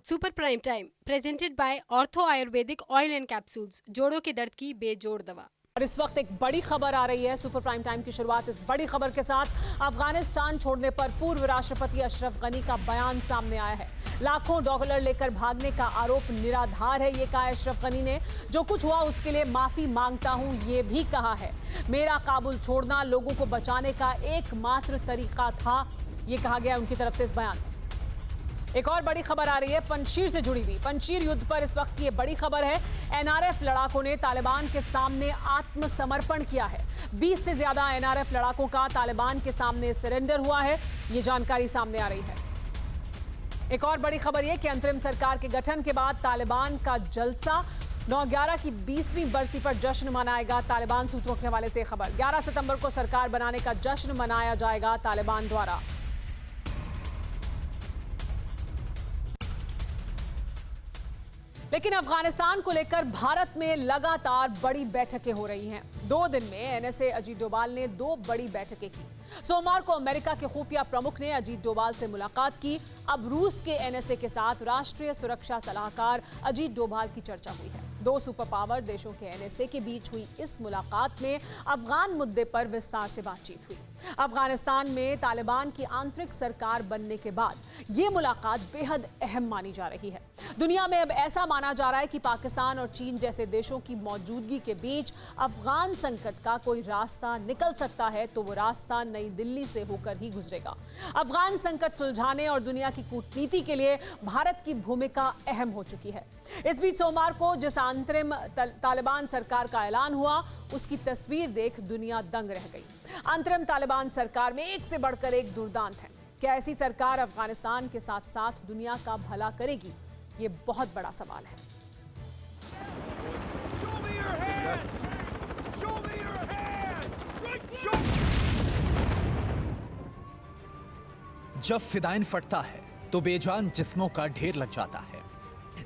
Super prime time presented by ortho Ayurvedic oil and capsules, जोड़ों के दर्द की बेजोड़ दवा। और इस वक्त एक बड़ी खबर आ रही है। सुपर प्राइम टाइम की शुरुआत इस बड़ी खबर के साथ। अफगानिस्तान छोड़ने पर पूर्व राष्ट्रपति अशरफ गनी का बयान सामने आया है। लाखों डॉलर लेकर भागने का आरोप निराधार है, ये कहा अशरफ गनी ने। जो कुछ हुआ उसके लिए माफी मांगता हूं, ये भी कहा है। मेरा काबुल छोड़ना लोगों को बचाने का एकमात्र तरीका था, ये कहा गया उनकी तरफ से इस बयान में। एक और बड़ी खबर आ रही है पंजशीर से जुड़ी हुई। पंजशीर युद्ध पर इस वक्त की ये बड़ी खबर है। एनआरएफ लड़ाकों ने तालिबान के सामने आत्मसमर्पण किया है। 20 से ज्यादा एनआरएफ लड़ाकों का तालिबान के सामने सरेंडर हुआ है, ये जानकारी सामने आ रही है। एक और बड़ी खबर यह कि अंतरिम सरकार के गठन के बाद तालिबान का जलसा 9/11 की 20वीं बरसी पर जश्न मनाएगा तालिबान। सूत्रों के हवाले से खबर 11 सितंबर को सरकार बनाने का जश्न मनाया जाएगा तालिबान द्वारा। लेकिन अफगानिस्तान को लेकर भारत में लगातार बड़ी बैठकें हो रही हैं। 2 दिन में एनएसए अजीत डोभाल ने 2 बड़ी बैठकें की। सोमवार को अमेरिका के खुफिया प्रमुख ने अजीत डोभाल से मुलाकात की। अब रूस के एनएसए के साथ राष्ट्रीय सुरक्षा सलाहकार अजीत डोभाल की चर्चा हुई है। 2 सुपर पावर देशों के एनएसए के बीच हुई इस मुलाकात में अफगान मुद्दे पर विस्तार से बातचीत हुई। अफगानिस्तान में तालिबान की आंतरिक सरकार बनने के बाद ये मुलाकात बेहद अहम मानी जा रही है। दुनिया में अब ऐसा माना जा रहा है कि पाकिस्तान और चीन जैसे देशों की मौजूदगी के बीच अफगान संकट का कोई रास्ता निकल सकता है, तो वो रास्ता नई दिल्ली से होकर ही गुजरेगा। अफगान संकट सुलझाने और दुनिया की कूटनीति के लिए भारत की भूमिका अहम हो चुकी है। इस बीच सोमवार को जिस अंतरिम तालिबान सरकार का ऐलान हुआ, उसकी तस्वीर देख दुनिया दंग रह गई। अंतरिम तालिबान सरकार में एक से बढ़कर एक दुर्दांत है। क्या ऐसी सरकार अफगानिस्तान के साथ साथ दुनिया का भला करेगी? ये बहुत बड़ा सवाल है। जब फिदाइन फटता है तो बेजान जिस्मों का ढेर लग जाता है।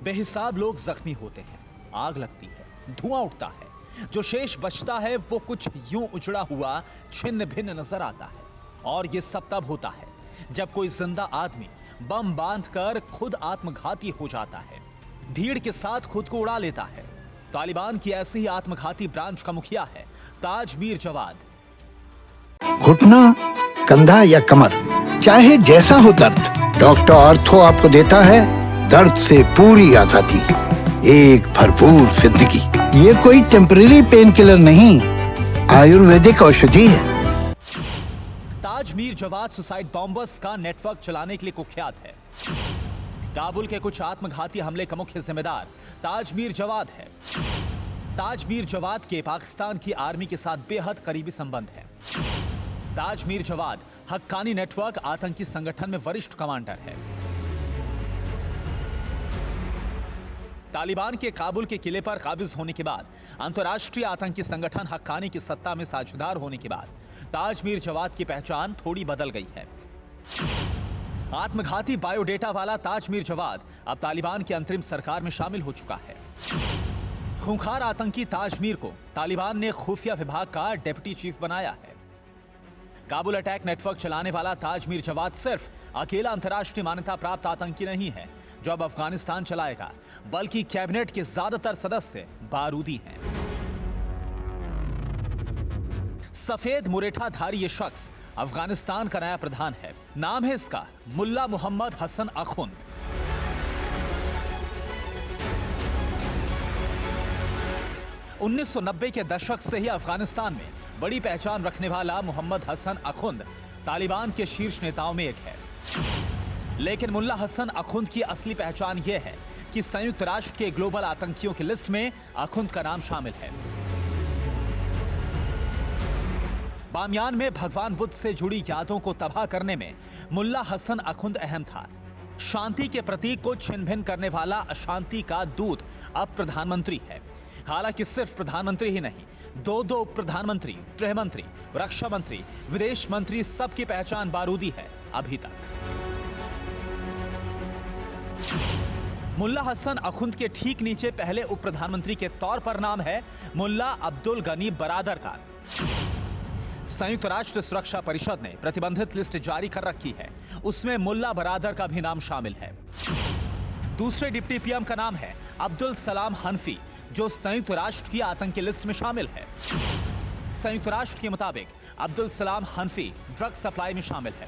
बेहिसाब लोग जख्मी होते हैं, आग लगती है, धुआं उठता है। जो शेष बचता है वो कुछ यूं उजड़ा हुआ छिन्न भिन्न नजर आता है। और ये सब तब होता है जब कोई जिंदा आदमी बम बांधकर खुद आत्मघाती हो जाता है, भीड़ के साथ खुद को उड़ा लेता है। तालिबान की ऐसी ही आत्मघाती ब्रांच का मुखिया है ताज मीर जवाद। घुटना, कंधा या कमर, चाहे जैसा हो दर्द, डॉक्टर ऑर्थो आपको देता है दर्द से पूरी आजादी, एक भरपूर जिंदगी। ये कोई टेम्परेरी पेन किलर नहीं, आयुर्वेदिक औषधि है। ताज मीर जवाद सुसाइड बॉम्बर्स का नेटवर्क चलाने के लिए कुख्यात है। काबुल के कुछ आत्मघाती हमले का मुख्य जिम्मेदार ताज मीर जवाद है। ताज मीर जवाद के पाकिस्तान की आर्मी के साथ बेहद करीबी संबंध है। ताज मीर जवाद हक्कानी नेटवर्क आतंकी संगठन में वरिष्ठ कमांडर है। तालिबान के काबुल के किले पर काबिज होने के बाद, अंतर्राष्ट्रीय आतंकी संगठन हक्कानी की सत्ता में साझेदार होने के बाद ताज मीर जवाद की पहचान थोड़ी बदल गई है। आत्मघाती बायोडेटा वाला ताज मीर जवाद अब तालिबान की अंतरिम सरकार में शामिल हो चुका है। खूंखार आतंकी ताज मीर को तालिबान ने खुफिया विभाग का डिप्टी चीफ बनाया है। काबुल अटैक नेटवर्क चलाने वाला ताज मीर जवाद सिर्फ अकेला अंतर्राष्ट्रीय मान्यता प्राप्त आतंकी नहीं है जो अब अफगानिस्तान चलाएगा, बल्कि कैबिनेट के ज्यादातर सदस्य बारूदी हैं। सफेद मुरेठाधारी ये शख्स अफगानिस्तान का नया प्रधान है। नाम है इसका मुल्ला मोहम्मद हसन अखुंद। (1990) के दशक से ही अफगानिस्तान में बड़ी पहचान रखने वाला मोहम्मद हसन अखुंद तालिबान के शीर्ष नेताओं में एक है। लेकिन मुल्ला हसन अखुंद की असली पहचान यह है कि संयुक्त राष्ट्र के ग्लोबल आतंकियों की लिस्ट में अखुंद का नाम शामिल है। बामियान में भगवान बुद्ध से जुड़ी यादों को तबाह करने में मुल्ला हसन अखुंद अहम था। शांति के प्रतीक को छिन्न भिन्न करने वाला अशांति का दूत अब प्रधानमंत्री है। हालांकि सिर्फ प्रधानमंत्री ही नहीं, 2 उप प्रधानमंत्री, गृह मंत्री, रक्षा मंत्री, विदेश मंत्री, सबकी पहचान बारूदी है अभी तक। मुल्ला हसन अखुंद के ठीक नीचे पहले उप प्रधानमंत्री के तौर पर नाम है मुल्ला अब्दुल गनी बरादर का। संयुक्त राष्ट्र सुरक्षा परिषद ने प्रतिबंधित लिस्ट जारी कर रखी है, उसमें मुल्ला बरादर का भी नाम शामिल है। दूसरे डिप्टी पीएम का नाम है अब्दुल सलाम हनफी, जो संयुक्त राष्ट्र की आतंकी लिस्ट में शामिल है। संयुक्त राष्ट्र के मुताबिक अब्दुल सलाम हनफी ड्रग सप्लाई में शामिल है।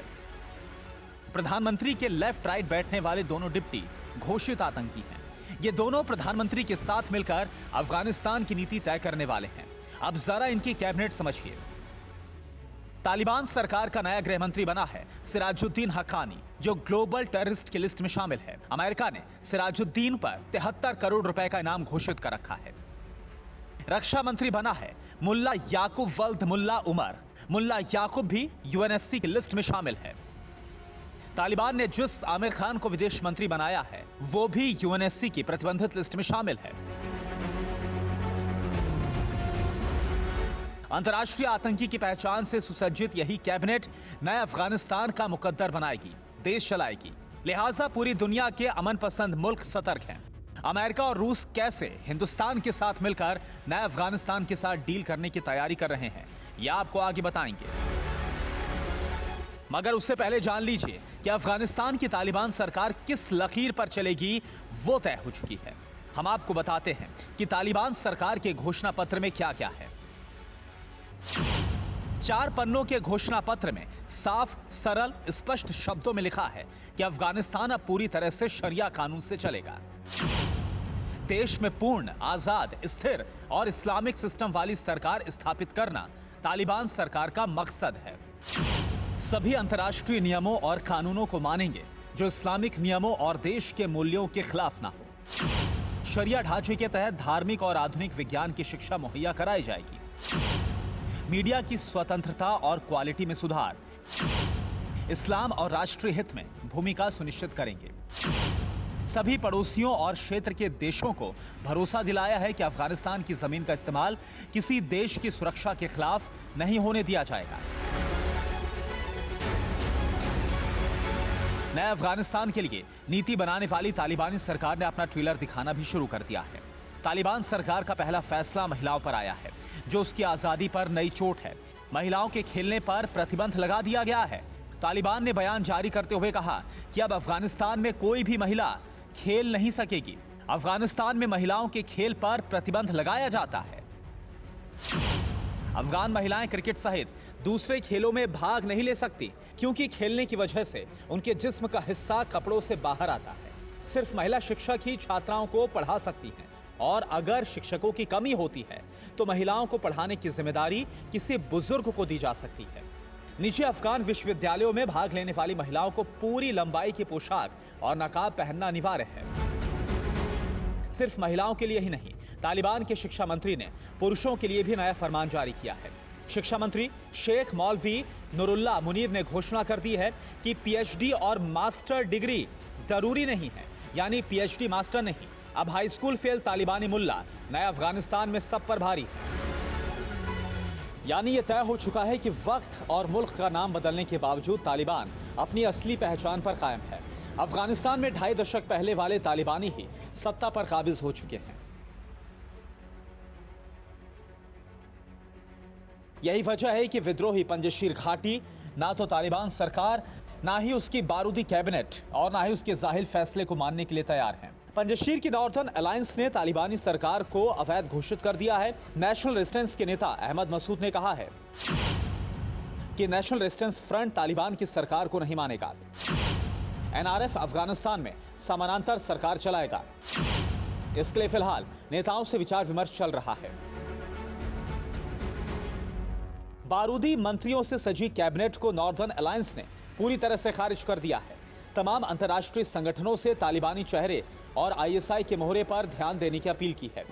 प्रधानमंत्री के लेफ्ट राइट बैठने वाले दोनों डिप्टी घोषित आतंकी हैं। ये दोनों प्रधानमंत्री के साथ मिलकर अफगानिस्तान की नीति तय करने वाले हैं। अब जरा इनकी कैबिनेट समझिए। तालिबान सरकार का नया गृह मंत्री बना है सिराजुद्दीन हक्कानी, जो ग्लोबल टेररिस्ट की लिस्ट में शामिल है। अमेरिका ने सिराजुद्दीन पर 73 करोड़ रुपए का इनाम घोषित कर रखा है। रक्षा मंत्री बना है मुल्ला याकूब वल्द मुल्ला उमर। मुल्ला याकूब भी यूएनएससी की लिस्ट में शामिल है। तालिबान ने जिस आमिर खान को विदेश मंत्री बनाया है, वो भी यूएनएससी की प्रतिबंधित लिस्ट में शामिल है। अंतर्राष्ट्रीय आतंकी की पहचान से सुसज्जित यही कैबिनेट नए अफगानिस्तान का मुकद्दर बनाएगी, देश चलाएगी। लिहाजा पूरी दुनिया के अमन पसंद मुल्क सतर्क हैं। अमेरिका और रूस कैसे हिंदुस्तान के साथ मिलकर नए अफगानिस्तान के साथ डील करने की तैयारी कर रहे हैं, यह आपको आगे बताएंगे। मगर उससे पहले जान लीजिए कि अफगानिस्तान की तालिबान सरकार किस लकीर पर चलेगी, वो तय हो चुकी है। हम आपको बताते हैं कि तालिबान सरकार के घोषणा पत्र में क्या क्या है। 4 पन्नों के घोषणा पत्र में साफ, सरल, स्पष्ट शब्दों में लिखा है कि अफगानिस्तान अब पूरी तरह से शरिया कानून से चलेगा। देश में पूर्ण, आजाद, स्थिर और इस्लामिक सिस्टम वाली सरकार स्थापित करना तालिबान सरकार का मकसद है। सभी अंतर्राष्ट्रीय नियमों और कानूनों को मानेंगे जो इस्लामिक नियमों और देश के मूल्यों के खिलाफ ना हो। शरिया ढांचे के तहत धार्मिक और आधुनिक विज्ञान की शिक्षा मुहैया कराई जाएगी। मीडिया की स्वतंत्रता और क्वालिटी में सुधार, इस्लाम और राष्ट्रीय हित में भूमिका सुनिश्चित करेंगे। सभी पड़ोसियों और क्षेत्र के देशों को भरोसा दिलाया है कि अफगानिस्तान की जमीन का इस्तेमाल किसी देश की सुरक्षा के खिलाफ नहीं होने दिया जाएगा। नए अफगानिस्तान के लिए नीति बनाने वाली तालिबानी सरकार ने अपना ट्रेलर दिखाना भी शुरू कर दिया है। तालिबान सरकार का पहला फैसला महिलाओं पर आया है, जो उसकी आजादी पर नई चोट है। महिलाओं के खेलने पर प्रतिबंध लगा दिया गया है। तालिबान ने बयान जारी करते हुए कहा कि अब अफगानिस्तान में कोई भी महिला खेल नहीं सकेगी। अफगानिस्तान में महिलाओं के खेल पर प्रतिबंध लगाया जाता है। अफगान महिलाएं क्रिकेट सहित दूसरे खेलों में भाग नहीं ले सकती, क्योंकि खेलने की वजह से उनके जिस्म का हिस्सा कपड़ों से बाहर आता है। सिर्फ महिला शिक्षक ही छात्राओं को पढ़ा सकती हैं, और अगर शिक्षकों की कमी होती है तो महिलाओं को पढ़ाने की जिम्मेदारी किसी बुजुर्ग को दी जा सकती है। निजी अफगान विश्वविद्यालयों में भाग लेने वाली महिलाओं को पूरी लंबाई की पोशाक और नकाब पहनना अनिवार्य है। सिर्फ महिलाओं के लिए ही नहीं, तालिबान के शिक्षा मंत्री ने पुरुषों के लिए भी नया फरमान जारी किया है। शिक्षा मंत्री शेख मौलवी नुरुल्लाह मुनीर ने घोषणा कर दी है कि पीएचडी और मास्टर डिग्री जरूरी नहीं है, यानी पीएचडी मास्टर नहीं। अब हाई स्कूल फेल तालिबानी मुल्ला नए अफगानिस्तान में सब पर भारी है। यानी यह तय हो चुका है कि वक्त और मुल्क का नाम बदलने के बावजूद तालिबान अपनी असली पहचान पर कायम है। अफगानिस्तान में 2.5 दशक पहले वाले तालिबानी ही सत्ता पर काबिज हो चुके हैं। यही वजह है कि विद्रोही पंजशीर घाटी ना तो तालिबान सरकार, ना ही उसकी बारूदी कैबिनेट और ना ही उसके जाहिल फैसले को मानने के लिए तैयार हैं। पंजशीर की नॉर्दर्न अलायंस ने तालिबानी सरकार को अवैध घोषित कर दिया है। नेशनल रेजिस्टेंस के नेता अहमद मसूद ने कहा है कि नेशनल रेजिस्टेंस फ्रंट तालिबान की सरकार को नहीं मानेगा। एनआरएफ अफगानिस्तान में समानांतर सरकार चलाएगा। इसके लिए फिलहाल नेताओं से विचार विमर्श चल रहा है। बारूदी मंत्रियों से सजी कैबिनेट को नॉर्दर्न अलायंस ने पूरी तरह से खारिज कर दिया है। तमाम अंतर्राष्ट्रीय संगठनों से तालिबानी चेहरे और आईएसआई के मोहरे पर ध्यान देने की अपील की है।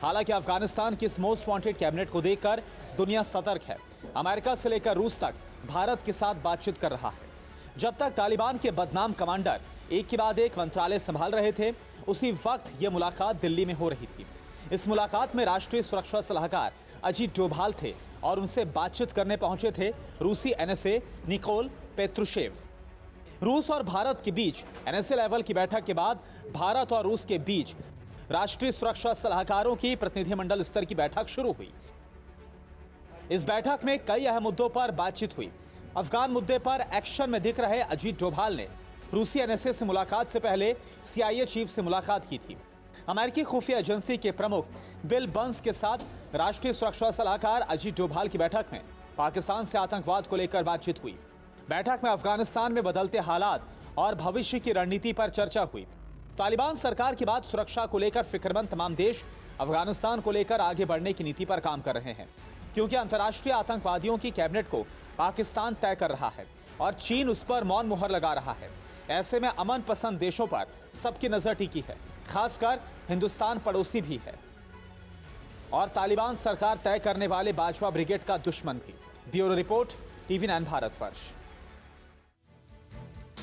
हालांकि अफगानिस्तान की इस मोस्ट वांटेड कैबिनेट को देखकर दुनिया सतर्क है। अमेरिका से लेकर रूस तक भारत के साथ बातचीत कर रहा है। जब तक तालिबान के बदनाम कमांडर एक के बाद एक मंत्रालय संभाल रहे थे, उसी वक्त यह मुलाकात दिल्ली में हो रही थी। इस मुलाकात में राष्ट्रीय सुरक्षा सलाहकार अजीत डोभाल थे और उनसे बातचीत करने पहुंचे थे रूसी एनएसए निकोल पेत्रुशेव। रूस और भारत के बीच एनएसए लेवल की बैठक के बाद भारत और रूस के बीच राष्ट्रीय सुरक्षा सलाहकारों की प्रतिनिधिमंडल स्तर की बैठक शुरू हुई। इस बैठक में कई अहम मुद्दों पर बातचीत हुई। अफगान मुद्दे पर एक्शन में दिख रहे अजीत डोभाल ने रूसी एनएसए से मुलाकात से पहले CIA चीफ से मुलाकात की थी। अमेरिकी खुफिया एजेंसी के प्रमुख बिल बर्न्स के साथ राष्ट्रीय सुरक्षा सलाहकार अजीत डोभाल की बैठक में पाकिस्तान से आतंकवाद को लेकर बातचीत हुई। बैठक में अफगानिस्तान में बदलते हालात और भविष्य की रणनीति पर चर्चा हुई। तालिबान सरकार के बाद सुरक्षा को लेकर फिक्रमंद तमाम देश अफगानिस्तान को लेकर आगे बढ़ने की नीति पर काम कर रहे हैं, क्योंकि अंतर्राष्ट्रीय आतंकवादियों की कैबिनेट को पाकिस्तान तय कर रहा है और चीन उस पर मौन मुहर लगा रहा है। ऐसे में अमन पसंद देशों पर सबकी नजर टिकी है, खासकर हिंदुस्तान पड़ोसी भी है और तालिबान सरकार तय करने वाले बाजवा ब्रिगेड का दुश्मन भी। Bureau report, TV9 Bharatvarsh.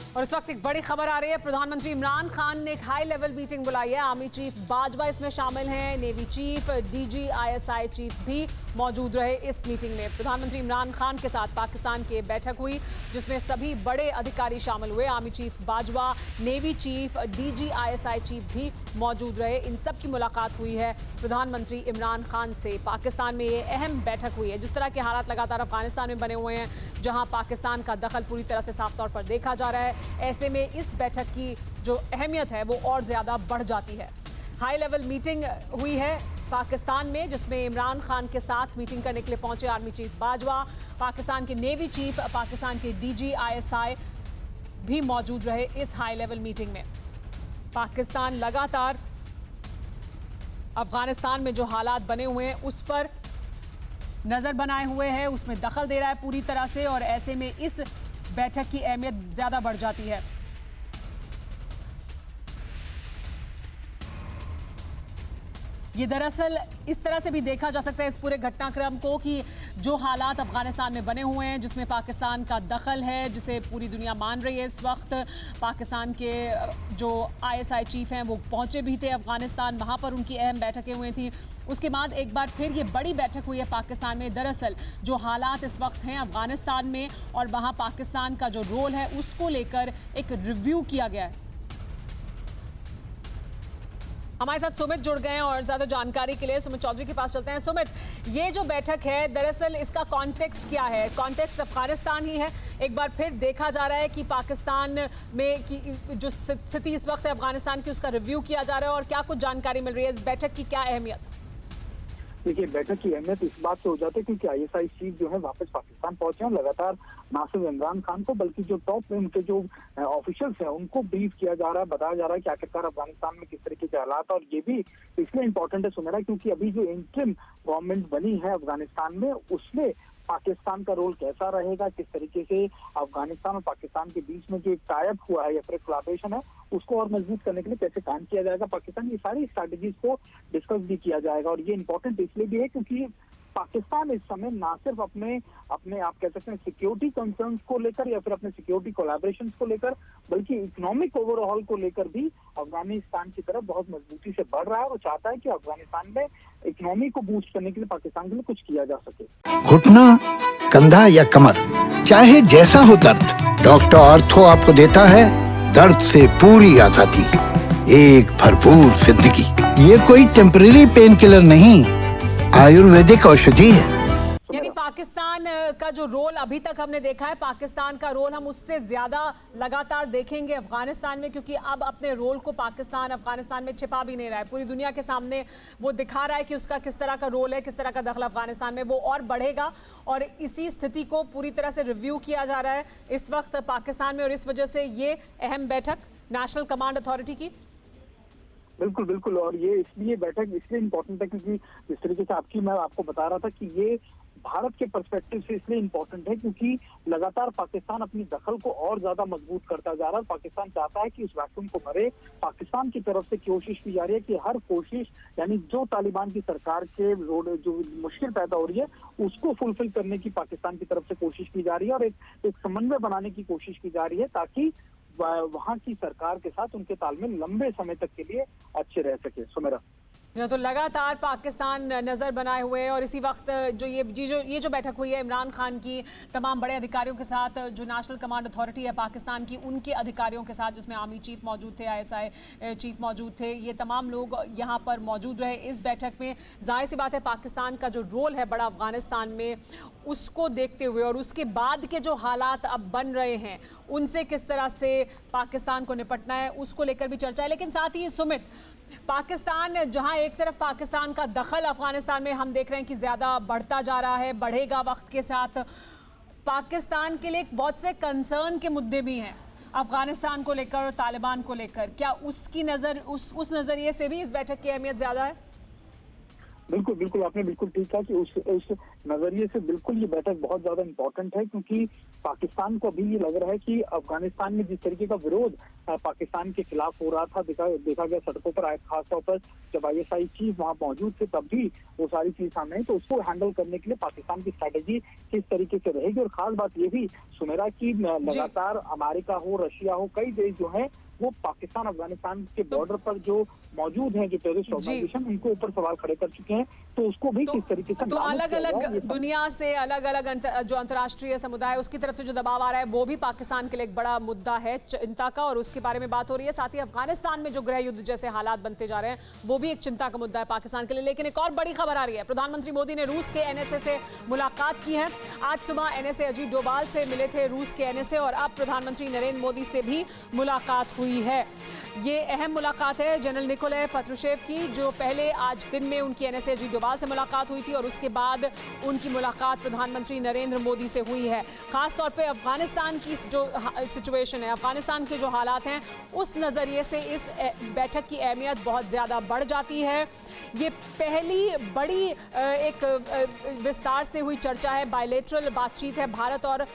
और इस वक्त एक बड़ी खबर आ रही है। प्रधानमंत्री इमरान खान ने एक हाई लेवल मीटिंग बुलाई है। आर्मी चीफ बाजवा इसमें शामिल हैं, navy chief, DG ISI chief भी मौजूद रहे इस मीटिंग में। प्रधानमंत्री इमरान खान के साथ पाकिस्तान की बैठक हुई जिसमें सभी बड़े अधिकारी शामिल हुए। Army chief Bajwa, navy chief, DG ISI chief भी मौजूद रहे। इन सब की मुलाकात हुई है प्रधानमंत्री इमरान खान से। पाकिस्तान में ये अहम बैठक हुई है। जिस तरह के हालात लगातार अफगानिस्तान में बने हुए हैं, जहां पाकिस्तान का दखल पूरी तरह से साफ तौर पर देखा जा रहा है, ऐसे में इस बैठक की जो अहमियत है वो और ज्यादा बढ़ जाती है। हाई लेवल मीटिंग हुई है पाकिस्तान में, जिसमें इमरान खान के साथ मीटिंग करने के लिए पहुंचे आर्मी चीफ बाजवा, पाकिस्तान के नेवी चीफ, पाकिस्तान के DG ISI भी मौजूद रहे इस हाई लेवल मीटिंग में। पाकिस्तान लगातार अफगानिस्तान में जो हालात बने हुए हैं उस पर नजर बनाए हुए है, उसमें दखल दे रहा है पूरी तरह से, और ऐसे में इस बैठक की अहमियत ज्यादा बढ़ जाती है। ये दरअसल इस तरह से भी देखा जा सकता है इस पूरे घटनाक्रम को कि जो हालात अफगानिस्तान में बने हुए हैं, जिसमें पाकिस्तान का दखल है, जिसे पूरी दुनिया मान रही है इस वक्त। पाकिस्तान के जो ISI चीफ हैं वो पहुंचे भी थे अफगानिस्तान, वहां पर उनकी अहम बैठकें हुई थी। उसके बाद एक बार फिर ये बड़ी बैठक हुई है पाकिस्तान में। दरअसल जो हालात इस वक्त हैं अफगानिस्तान में और वहां पाकिस्तान का जो रोल है उसको लेकर एक रिव्यू किया गया है। हमारे साथ सुमित जुड़ गए हैं और ज्यादा जानकारी के लिए सुमित चौधरी के पास चलते हैं। सुमित, ये जो बैठक है दरअसल इसका कॉन्टेक्स्ट क्या है? कॉन्टेक्स्ट अफगानिस्तान ही है। एक बार फिर देखा जा रहा है कि पाकिस्तान में की जो स्थिति इस वक्त है अफगानिस्तान की, उसका रिव्यू किया जा रहा है, और क्या कुछ जानकारी मिल रही है? इस बैठक की क्या अहमियत? देखिए, बैठक की अहमियत इस बात से हो जाती है क्योंकि ISI चीफ जो है वापस पाकिस्तान पहुंचे हैं। लगातार ना सिर्फ इमरान खान को बल्कि जो टॉप में उनके जो ऑफिशियल्स हैं उनको ब्रीफ किया जा रहा है, बताया जा रहा है कि आखिरकार अफगानिस्तान में किस तरीके के हालात। और ये भी इसलिए इम्पोर्टेंट है सुमेरा, क्योंकि अभी जो इंटरिम गवर्नमेंट बनी है अफगानिस्तान में, उसमें पाकिस्तान का रोल कैसा रहेगा, किस तरीके से अफगानिस्तान और पाकिस्तान के बीच में जो एक टाई अप हुआ है या फिर कोलैबोरेशन है उसको और मजबूत करने के लिए कैसे काम किया जाएगा पाकिस्तान, ये सारी स्ट्रैटेजीज को डिस्कस भी किया जाएगा। और ये इंपॉर्टेंट इसलिए भी है क्योंकि पाकिस्तान इस समय ना सिर्फ अपने आप कह सकते हैं सिक्योरिटी कंसर्न्स को लेकर या फिर अपने सिक्योरिटी कोलैबोरेशंस को लेकर, बल्कि इकोनॉमिक ओवरऑल को लेकर भी अफगानिस्तान की तरफ बहुत मजबूती से बढ़ रहा है। वो चाहता है कि अफगानिस्तान में इकोनॉमी को बूस्ट करने के लिए पाकिस्तान के लिए कुछ किया जा सके। घुटना, कंधा या कमर, चाहे जैसा हो दर्द, डॉक्टर ऑर्थो आपको देता है दर्द से पूरी आजादी, एक भरपूर जिंदगी। ये कोई टेम्परेरी पेन किलर नहीं, आयुर्वेदिक औषधि है। यानी पाकिस्तान का जो रोल अभी तक हमने देखा है, पाकिस्तान का रोल हम उससे ज्यादा लगातार देखेंगे अफगानिस्तान में, क्योंकि अब अपने रोल को पाकिस्तान अफगानिस्तान में छिपा भी नहीं रहा है। पूरी दुनिया के सामने वो दिखा रहा है कि उसका किस तरह का रोल है, किस तरह का दखल अफगानिस्तान में, वो और बढ़ेगा। और इसी स्थिति को पूरी तरह से रिव्यू किया जा रहा है इस वक्त पाकिस्तान में, और इस वजह से ये अहम बैठक नेशनल कमांड अथॉरिटी की। बिल्कुल बिल्कुल, और ये इसलिए बैठक इसलिए इम्पोर्टेंट है क्योंकि जिस तरीके से मैं आपको बता रहा था कि ये भारत के पर्सपेक्टिव से इसलिए इम्पोर्टेंट है क्योंकि लगातार पाकिस्तान अपनी दखल को और ज्यादा मजबूत करता जा रहा है। पाकिस्तान चाहता है कि उस वैक्यूम को भरे। पाकिस्तान की तरफ से कोशिश की जा रही है कि हर कोशिश, यानी जो तालिबान की सरकार के जो मुश्किल पैदा हो रही है उसको फुलफिल करने की पाकिस्तान की तरफ से कोशिश की जा रही है, और एक समन्वय बनाने की कोशिश की जा रही है ताकि वहां की सरकार के साथ उनके तालमेल लंबे समय तक के लिए अच्छे रह सके। सुमेरा। तो लगातार पाकिस्तान नज़र बनाए हुए है और इसी वक्त ये जो बैठक हुई है इमरान खान की तमाम बड़े अधिकारियों के साथ, जो नेशनल कमांड अथॉरिटी है पाकिस्तान की, उनके अधिकारियों के साथ, जिसमें आर्मी चीफ मौजूद थे, ISI चीफ मौजूद थे, ये तमाम लोग यहाँ पर मौजूद रहे इस बैठक में। जाहिर सी बात है पाकिस्तान का जो रोल है बड़ा अफगानिस्तान में, उसको देखते हुए और उसके बाद के जो हालात अब बन रहे हैं उनसे किस तरह से पाकिस्तान को निपटना है उसको लेकर भी चर्चा है। लेकिन साथ ही सुमित, पाकिस्तान जहां एक तरफ पाकिस्तान का दखल अफगानिस्तान में हम देख रहे हैं कि ज़्यादा बढ़ता जा रहा है, बढ़ेगा वक्त के साथ, पाकिस्तान के लिए बहुत से कंसर्न के मुद्दे भी हैं अफगानिस्तान को लेकर और तालिबान को लेकर। क्या उसकी नज़र उस नज़रिए से भी इस बैठक की अहमियत ज़्यादा है? बिल्कुल बिल्कुल, आपने बिल्कुल ठीक कहा कि उस नजरिए से बिल्कुल ये बैठक बहुत ज्यादा इम्पोर्टेंट है, क्योंकि पाकिस्तान को अभी ये लग रहा है कि अफगानिस्तान में जिस तरीके का विरोध पाकिस्तान के खिलाफ हो रहा था, देखा गया सड़कों पर, खासतौर पर जब ISI चीफ वहां मौजूद थे तब भी वो सारी चीज सामने आई, तो उसको हैंडल करने के लिए पाकिस्तान की स्ट्रैटेजी किस तरीके से रहेगी। और खास बात ये भी सुमेरा की लगातार अमेरिका हो, रशिया हो, कई देश जो है वो पाकिस्तान अफगानिस्तान के बॉर्डर पर जो मौजूद हैं, जो टेररिस्ट ऑर्गेनाइजेशन, उनको ऊपर सवाल खड़े कर चुके हैं, तो उसको भी किस तरीके से अलग अलग दुनिया से अलग अलग जो अंतर्राष्ट्रीय समुदाय उसकी तरफ से जो दबाव आ रहा है वो भी पाकिस्तान के लिए एक बड़ा मुद्दा है चिंता का, और उसके बारे में बात हो रही है। साथ ही अफगानिस्तान में जो गृह युद्ध जैसे हालात बनते जा रहे हैं वो भी एक चिंता का मुद्दा है पाकिस्तान के लिए। लेकिन एक और बड़ी खबर आ रही है, प्रधानमंत्री मोदी ने रूस के NSA से मुलाकात की है। आज सुबह NSA अजीत डोभाल से मिले थे रूस के NSA, और अब प्रधानमंत्री नरेंद्र मोदी से भी मुलाकात हुई है। ये अहम मुलाकात है जनरल निकोलाई पत्रुशेव की, जो पहले आज दिन में उनकी NSA अजीत डोभाल से मुलाकात हुई थी और उसके बाद उनकी मुलाकात प्रधानमंत्री नरेंद्र मोदी से हुई है। खासतौर पे अफगानिस्तान की जो सिचुएशन है, अफगानिस्तान के जो हालात हैं, उस नज़रिए से इस बैठक की अहमियत बहुत ज़्यादा बढ़ जाती है। ये पहली बड़ी एक विस्तार से हुई चर्चा है, बायलैटरल बातचीत है भारत और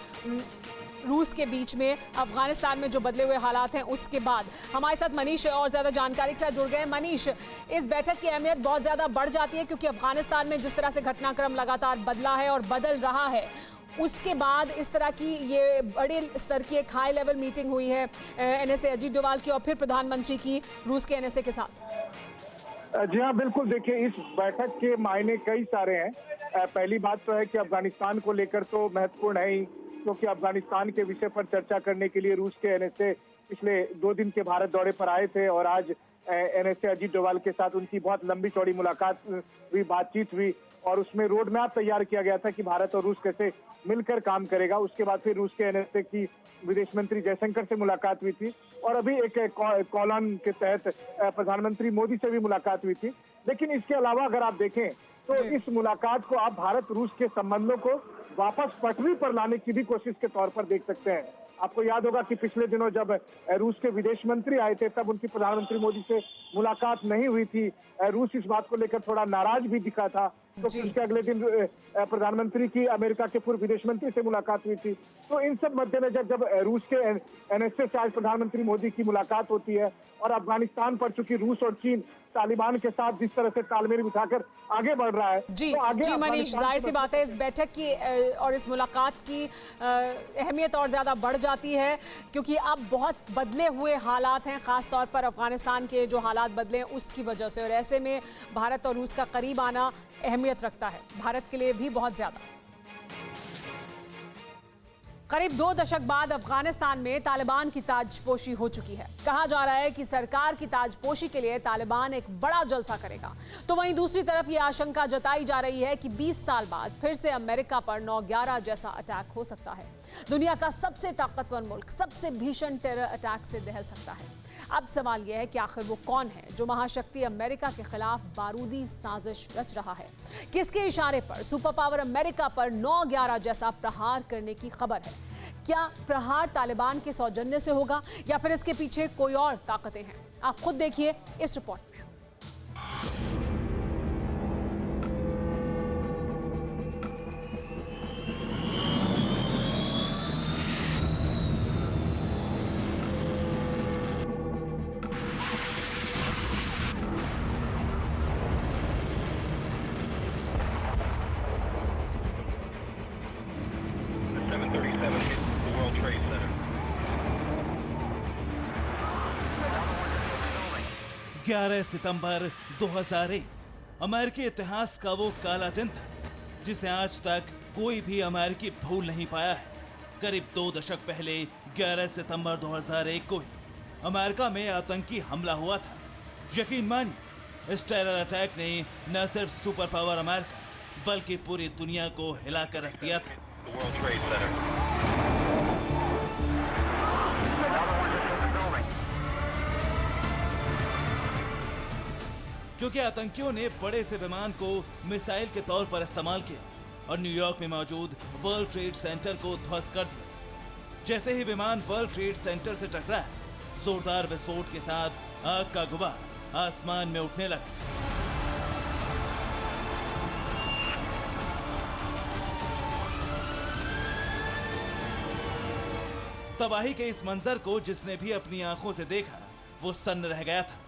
रूस के बीच में अफगानिस्तान में जो बदले हुए हालात हैं उसके बाद। हमारे साथ मनीष और ज़्यादा जानकारी के साथ जुड़ गए। मनीष, इस बैठक की अहमियत बहुत ज़्यादा बढ़ जाती है क्योंकि अफगानिस्तान में जिस तरह से घटनाक्रम लगातार बदला है और बदल रहा है, उसके बाद इस तरह की ये बड़े स्तर की एक हाई लेवल मीटिंग हुई है NSA अजीत डोभाल की और फिर प्रधानमंत्री की रूस के NSA के साथ। जी हाँ, बिल्कुल। देखिए, इस बैठक के मायने कई सारे हैं। पहली बात तो है कि अफगानिस्तान को लेकर तो महत्वपूर्ण है ही, क्योंकि अफगानिस्तान के विषय पर चर्चा करने के लिए रूस के NSA पिछले 2 दिन के भारत दौरे पर आए थे और आज NSA अजीत डोभाल के साथ उनकी बहुत लंबी चौड़ी मुलाकात हुई, बातचीत हुई और उसमें रोड मैप तैयार किया गया था कि भारत और रूस कैसे मिलकर काम करेगा। उसके बाद फिर रूस के NSA की विदेश मंत्री जयशंकर से मुलाकात हुई थी और अभी एक कॉलन के तहत प्रधानमंत्री मोदी से भी मुलाकात हुई थी। लेकिन इसके अलावा अगर आप देखें तो इस मुलाकात को आप भारत रूस के संबंधों को वापस पटरी पर लाने की भी कोशिश के तौर पर देख सकते हैं। आपको याद होगा कि पिछले दिनों जब रूस के विदेश मंत्री आए थे तब उनकी प्रधानमंत्री मोदी से मुलाकात नहीं हुई थी। रूस इस बात को लेकर थोड़ा नाराज भी दिखा था, तो उसके अगले दिन प्रधानमंत्री की अमेरिका के पूर्व विदेश मंत्री से मुलाकात हुई थी। तो इन सब मद्देनजर जब रूस के NSA से आज प्रधानमंत्री मोदी की मुलाकात होती है और अफगानिस्तान पर चूंकि रूस और चीन तालिबान के साथ जिस तरह से तालमेल बिठाकर आगे बढ़ रहा है, जी मनीष, जाहिर सी बात है इस बैठक की और इस मुलाकात की अहमियत और ज़्यादा बढ़ जाती है क्योंकि अब बहुत बदले हुए हालात हैं, ख़ास तौर पर अफगानिस्तान के जो हालात बदले हैं उसकी वजह से, और ऐसे में भारत और रूस का करीब आना अहमियत रखता है भारत के लिए भी बहुत ज़्यादा। करीब 2 दशक बाद अफगानिस्तान में तालिबान की ताजपोशी हो चुकी है। कहा जा रहा है कि सरकार की ताजपोशी के लिए तालिबान एक बड़ा जलसा करेगा। तो वहीं दूसरी तरफ ये आशंका जताई जा रही है कि 20 साल बाद फिर से अमेरिका पर 9/11 जैसा अटैक हो सकता है। दुनिया का सबसे ताकतवर मुल्क सबसे भीषण टेरर अटैक से दहल सकता है। अब सवाल यह है कि आखिर वो कौन है जो महाशक्ति अमेरिका के खिलाफ बारूदी साजिश रच रहा है? किसके इशारे पर सुपर पावर अमेरिका पर 9/11 जैसा प्रहार करने की खबर है? क्या प्रहार तालिबान के सौजन्य से होगा या फिर इसके पीछे कोई और ताकतें हैं? आप खुद देखिए इस रिपोर्ट में। 11 सितंबर 2001 अमेरिकी इतिहास का वो काला दिन था जिसे आज तक कोई भी अमेरिकी भूल नहीं पाया है। करीब 2 दशक पहले 11 सितंबर 2001 को ही अमेरिका में आतंकी हमला हुआ था। यकीन मानिए, इस टेरर अटैक ने न सिर्फ सुपर पावर अमेरिका बल्कि पूरी दुनिया को हिलाकर रख दिया था। क्योंकि आतंकियों ने बड़े से विमान को मिसाइल के तौर पर इस्तेमाल किया और न्यूयॉर्क में मौजूद वर्ल्ड ट्रेड सेंटर को ध्वस्त कर दिया। जैसे ही विमान वर्ल्ड ट्रेड सेंटर से टकराया, जोरदार विस्फोट के साथ आग का गुबार आसमान में उठने लगा। तबाही के इस मंजर को जिसने भी अपनी आंखों से देखा वो सन्न रह गया था।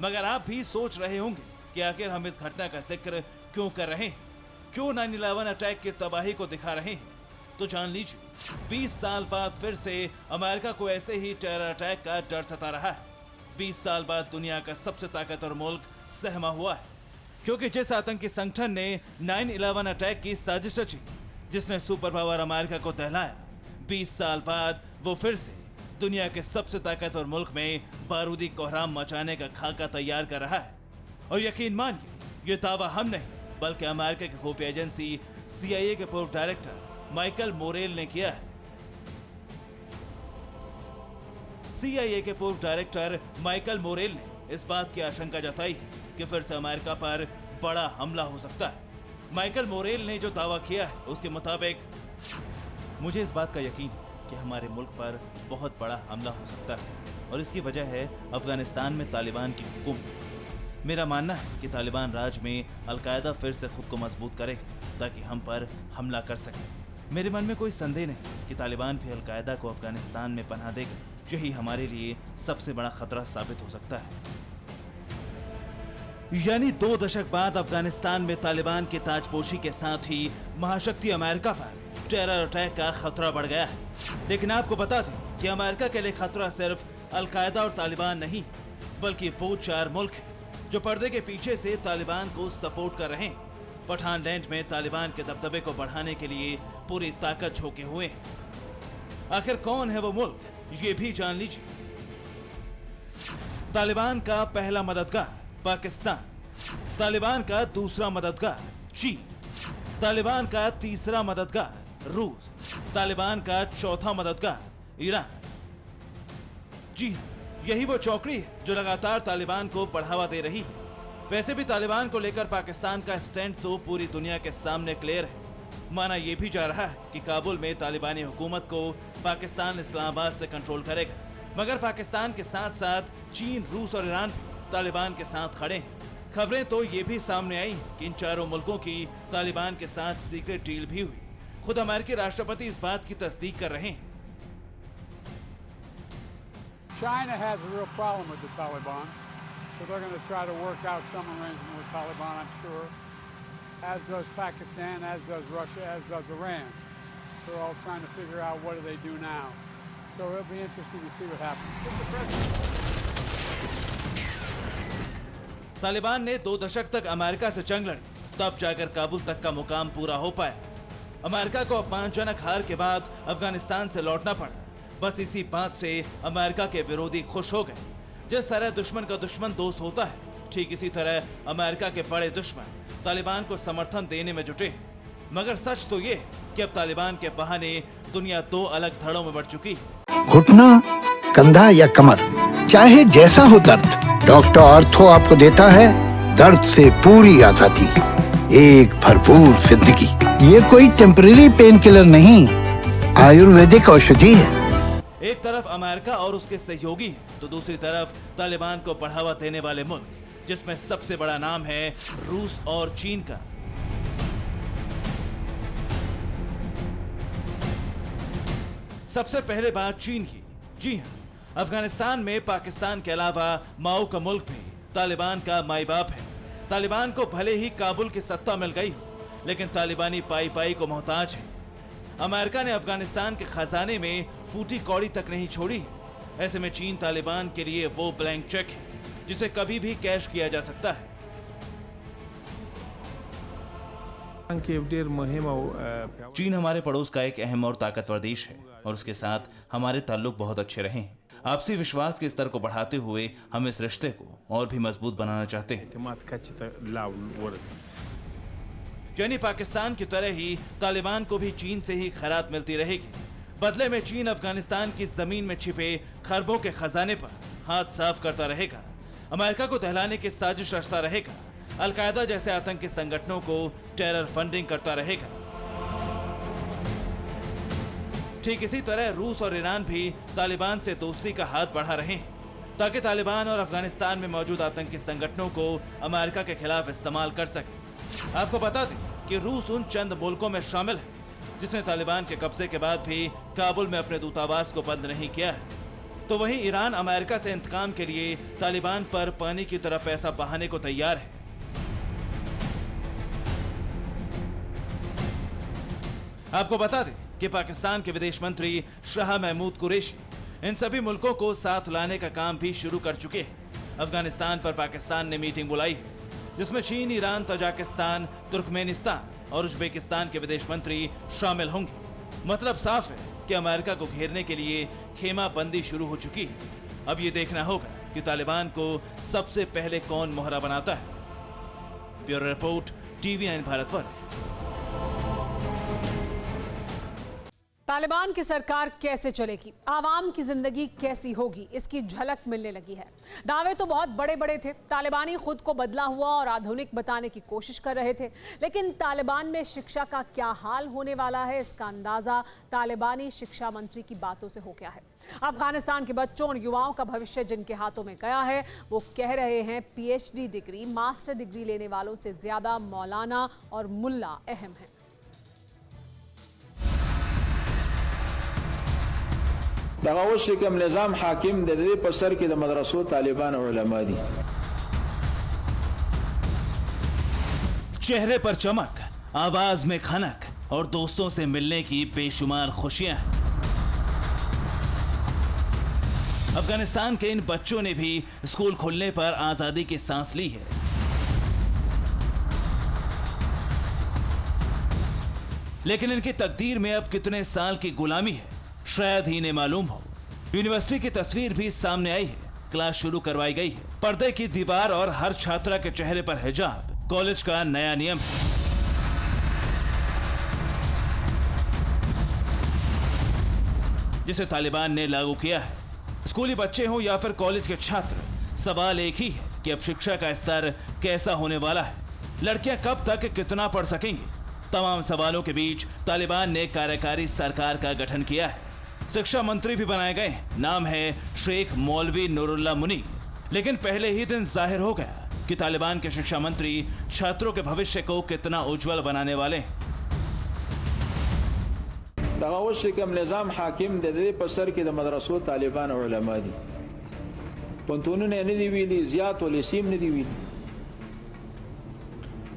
मगर आप भी सोच रहे होंगे कि आखिर हम इस घटना का जिक्र क्यों कर रहे हैं, क्यों 9/11 अटैक की तबाही को दिखा रहे हैं। तो जान लीजिए, 20 साल बाद फिर से अमेरिका को ऐसे ही टेरर अटैक का डर सता रहा है। 20 साल बाद दुनिया का सबसे ताकतवर मुल्क सहमा हुआ है, क्योंकि जिस आतंकी संगठन ने 9/11 अटैक की साजिश रची, जिसने सुपर पावर अमेरिका को दहलाया, 20 साल बाद वो फिर से दुनिया के सबसे ताकतवर मुल्क में बारूदी कोहराम मचाने का खाका तैयार कर रहा है। और यकीन मानिए, ये दावा हम नहीं बल्कि अमेरिका की खुफिया एजेंसी CIA के पूर्व डायरेक्टर माइकल मोरेल ने किया है। CIA के पूर्व डायरेक्टर माइकल मोरेल ने इस बात की आशंका जताई कि फिर से अमेरिका पर बड़ा हमला हो सकता है। माइकल मोरेल ने जो दावा किया है उसके मुताबिक, मुझे इस बात का यकीन कि हमारे मुल्क पर बहुत बड़ा हमला हो सकता है और इसकी वजह है अफगानिस्तान में तालिबान की हुकूमत। मेरा मानना है कि तालिबान राज में अलकायदा फिर से खुद को मजबूत करेगा ताकि हम पर हमला कर सके। मेरे मन में कोई संदेह नहीं कि तालिबान भी अलकायदा को अफगानिस्तान में पनाह देगा। यही हमारे लिए सबसे बड़ा खतरा साबित हो सकता है। यानी 2 दशक बाद अफगानिस्तान में तालिबान की ताजपोशी के साथ ही महाशक्ति अमेरिका पर टेरर अटैक का खतरा बढ़ गया है। लेकिन आपको बता दें कि अमेरिका के लिए खतरा सिर्फ अलकायदा और तालिबान नहीं, बल्कि वो 4 मुल्क हैं जो पर्दे के पीछे से तालिबान को सपोर्ट कर रहे हैं। पठान लैंड में तालिबान के दबदबे को बढ़ाने के लिए पूरी ताकत झोंके हुए हैं। आखिर कौन है वो मुल्क, ये भी जान लीजिए। तालिबान का पहला मददगार पाकिस्तान, तालिबान का दूसरा मददगार चीन, तालिबान का तीसरा मददगार रूस, तालिबान का चौथा मददगार ईरान। जी, यही वो चौकड़ी है जो लगातार तालिबान को बढ़ावा दे रही है। वैसे भी तालिबान को लेकर पाकिस्तान का स्टैंड तो पूरी दुनिया के सामने क्लियर है। माना यह भी जा रहा है कि काबुल में तालिबानी हुकूमत को पाकिस्तान इस्लामाबाद से कंट्रोल करेगा, मगर पाकिस्तान के साथ साथ चीन, रूस और ईरान भी तालिबान के साथ खड़े हैं। खबरें तो ये भी सामने आई कि इन चारों मुल्कों की तालिबान के साथ सीक्रेट डील भी हुई। खुद अमेरिकी राष्ट्रपति इस बात की तस्दीक कर रहे हैं। China has a real problem with the Taliban, so they're going to try to work out some arrangement with Taliban, I'm sure. As does Pakistan, as does Russia, as does Iran. They're all trying to figure out what do they do now. So it'll be interesting to see what happens. Taliban ने 2 दशक तक America से जंग लड़ी, तब जाकर काबुल तक का मुकाम पूरा हो पाया। अमेरिका को अपमानजनक हार के बाद अफगानिस्तान से लौटना पड़ा। बस इसी बात से अमेरिका के विरोधी खुश हो गए। जिस तरह दुश्मन का दुश्मन दोस्त होता है, ठीक इसी तरह अमेरिका के बड़े दुश्मन तालिबान को समर्थन देने में जुटे। मगर सच तो ये कि अब तालिबान के बहाने दुनिया 2 अलग धड़ों में बढ़ चुकी है। घुटना, कंधा या कमर, चाहे जैसा हो दर्द, डॉक्टर ऑर्थो आपको देता है दर्द से पूरी आजादी, एक भरपूर जिंदगी। ये कोई टेम्परेरी पेन किलर नहीं, आयुर्वेदिक औषधि है। एक तरफ अमेरिका और उसके सहयोगी हैं, तो दूसरी तरफ तालिबान को बढ़ावा देने वाले मुल्क, जिसमें सबसे बड़ा नाम है रूस और चीन का। सबसे पहले बात चीन की। जी हाँ, अफगानिस्तान में पाकिस्तान के अलावा माओ का मुल्क भी तालिबान का माई बाप है। तालिबान को भले ही काबुल की सत्ता मिल गई हो, लेकिन तालिबानी पाई पाई को मोहताज है। अमेरिका ने अफगानिस्तान के खजाने में फूटी कौड़ी तक नहीं छोड़ी। ऐसे में चीन तालिबान के लिए वो ब्लैंक चेक है जिसे कभी भी कैश किया जा सकता है। चीन हमारे पड़ोस का एक अहम और ताकतवर देश है और उसके साथ हमारे ताल्लुक बहुत अच्छे रहे हैं। आपसी विश्वास के स्तर को बढ़ाते हुए हम इस रिश्ते को और भी मजबूत बनाना चाहते हैं। यानी पाकिस्तान की तरह ही तालिबान को भी चीन से ही खैरात मिलती रहेगी। बदले में चीन अफगानिस्तान की जमीन में छिपे खरबों के खजाने पर हाथ साफ करता रहेगा, अमेरिका को दहलाने की साजिश रचता रहेगा, अलकायदा जैसे आतंकी संगठनों को टेरर फंडिंग करता रहेगा। ठीक इसी तरह रूस और ईरान भी तालिबान से दोस्ती का हाथ बढ़ा रहे हैं ताकि तालिबान और अफगानिस्तान में मौजूद आतंकी संगठनों को अमेरिका के खिलाफ इस्तेमाल कर सके। आपको बता दें कि रूस उन चंद मुल्कों में शामिल है जिसने तालिबान के कब्जे के बाद भी काबुल में अपने दूतावास को बंद नहीं किया है। तो वहीं ईरान अमेरिका से इंतकाम के लिए तालिबान पर पानी की तरह पैसा बहाने को तैयार है। आपको बता दें कि पाकिस्तान के विदेश मंत्री शाह महमूद कुरैशी इन सभी मुल्कों को साथ लाने का काम भी शुरू कर चुके हैं। अफगानिस्तान पर पाकिस्तान ने मीटिंग बुलाई है जिसमें चीन, ईरान, तजाकिस्तान, तुर्कमेनिस्तान और उज्बेकिस्तान के विदेश मंत्री शामिल होंगे। मतलब साफ है कि अमेरिका को घेरने के लिए खेमा बंदी शुरू हो चुकी है। अब ये देखना होगा कि तालिबान को सबसे पहले कौन मोहरा बनाता है। Bureau report, TV9 Bharatvarsh. Taliban की सरकार कैसे चलेगी, आवाम की जिंदगी कैसी होगी, इसकी झलक मिलने लगी है। दावे तो बहुत बड़े बड़े थे। तालिबानी खुद को बदला हुआ और आधुनिक बताने की कोशिश कर रहे थे, लेकिन तालिबान में शिक्षा का क्या हाल होने वाला है, इसका अंदाजा तालिबानी शिक्षा मंत्री की बातों से हो गया है। अफगानिस्तान के बच्चों और युवाओं का भविष्य जिनके हाथों में गया है, वो कह रहे हैं PhD डिग्री, मास्टर डिग्री लेने वालों से ज्यादा मौलाना और मुल्ला अहम है। दगाओ से कम निजाम हाकिम दे दे पर सर के मदरसों तालिबान और उलमा दी। चेहरे पर चमक, आवाज में खनक और दोस्तों से मिलने की बेशुमार खुशियां। अफगानिस्तान के इन बच्चों ने भी स्कूल खुलने पर आजादी की सांस ली है। लेकिन इनकी तकदीर में अब कितने साल की गुलामी है शायद ही इन्हें मालूम हो। यूनिवर्सिटी की तस्वीर भी सामने आई है। क्लास शुरू करवाई गई है। पर्दे की दीवार और हर छात्रा के चेहरे पर हिजाब कॉलेज का नया नियम है। जिसे तालिबान ने लागू किया है। स्कूली बच्चे हो या फिर कॉलेज के छात्र, सवाल एक ही है कि अब शिक्षा का स्तर कैसा होने वाला है। लड़कियां कब तक कितना पढ़ सकेंगी। तमाम सवालों के बीच तालिबान ने कार्यकारी सरकार का गठन किया है। शिक्षा मंत्री भी बनाए गए। नाम है शेख मौलवी नूरुल्लाह मुनी। लेकिन पहले ही दिन जाहिर हो गया कि तालिबान के शिक्षा मंत्री छात्रों के भविष्य को कितना उज्जवल बनाने वाले हैं। दगाओ से कम निजाम हाकिम दे दे पर सर के मदरसों तालिबान और उलमा दी। पंतून ने नहीं दी जियात वाली सीम नहीं दी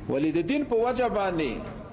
वली दिन पर वजह बांधे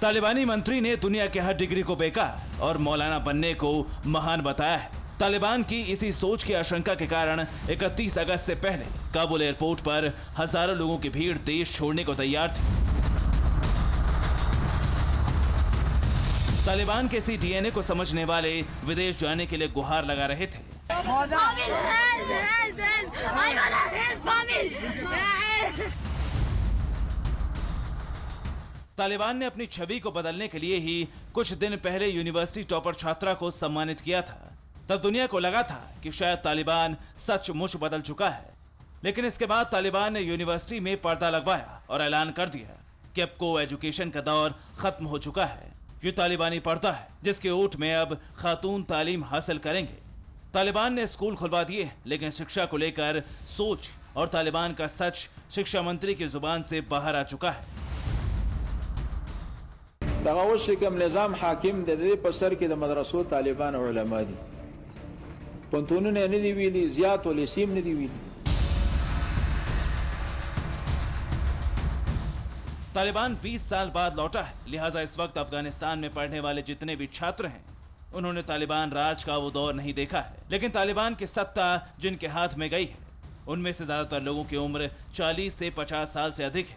तालिबानी मंत्री ने दुनिया के हर डिग्री को बेकार और मौलाना बनने को महान बताया है। तालिबान की इसी सोच की आशंका के कारण 31 अगस्त से पहले काबुल एयरपोर्ट पर हजारों लोगों की भीड़ देश छोड़ने को तैयार थी। तालिबान के इसी DNA को समझने वाले विदेश जाने के लिए गुहार लगा रहे थे। तालिबान ने अपनी छवि को बदलने के लिए ही कुछ दिन पहले यूनिवर्सिटी टॉपर छात्रा को सम्मानित किया था। तब दुनिया को लगा था कि शायद तालिबान सचमुच बदल चुका है। लेकिन इसके बाद तालिबान ने यूनिवर्सिटी में पर्दा लगवाया और ऐलान कर दिया कि अब को एजुकेशन का दौर खत्म हो चुका है। ये तालिबानी पर्दा है जिसके ओट में अब खातून तालीम हासिल करेंगे। तालिबान ने स्कूल खुलवा दिए, लेकिन शिक्षा को लेकर सोच और तालिबान का सच शिक्षा मंत्री की जुबान से बाहर आ चुका है। दगाओ से कम निजाम हाकिम दे दे पर सर के मदरसों तालिबान और उलमा दी। पंतून ने नहीं दी जियात वाली सीम नहीं दी तालिबान 20 साल बाद लौटा है, लिहाजा इस वक्त अफगानिस्तान में पढ़ने वाले जितने भी छात्र हैं उन्होंने तालिबान राज का वो दौर नहीं देखा है। लेकिन तालिबान की सत्ता जिनके हाथ में गई है उनमें से ज्यादातर लोगों की उम्र 40 से 50 साल से अधिक है।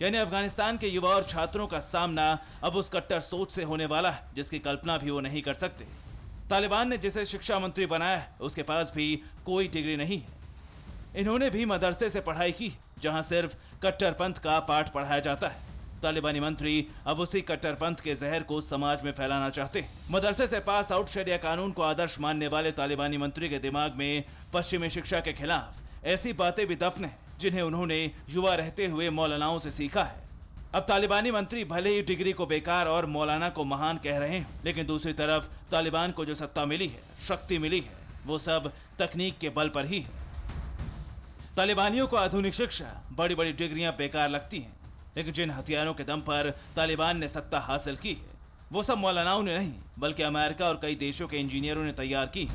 यानी अफगानिस्तान के युवा और छात्रों का सामना अब उस कट्टर सोच से होने वाला है जिसकी कल्पना भी वो नहीं कर सकते। तालिबान ने जिसे शिक्षा मंत्री बनाया है उसके पास भी कोई डिग्री नहीं है। इन्होंने भी मदरसे से पढ़ाई की जहां सिर्फ कट्टरपंथ का पाठ पढ़ाया जाता है। तालिबानी मंत्री अब उसी कट्टरपंथ के जहर को समाज में फैलाना चाहते हैं। मदरसे से पास आउट शरिया कानून को आदर्श मानने वाले तालिबानी मंत्री के दिमाग में पश्चिमी शिक्षा के खिलाफ ऐसी बातें भी दफन है जिन्हें उन्होंने युवा रहते हुए मौलानाओं से सीखा है। अब तालिबानी मंत्री भले ही डिग्री को बेकार और मौलाना को महान कह रहे हैं, लेकिन दूसरी तरफ तालिबान को जो सत्ता मिली है, शक्ति मिली है, वो सब तकनीक के बल पर ही है। तालिबानियों को आधुनिक शिक्षा, बड़ी बड़ी डिग्रियां बेकार लगती हैं, लेकिन जिन हथियारों के दम पर तालिबान ने सत्ता हासिल की है वो सब मौलानाओं ने नहीं बल्कि अमेरिका और कई देशों के इंजीनियरों ने तैयार की है।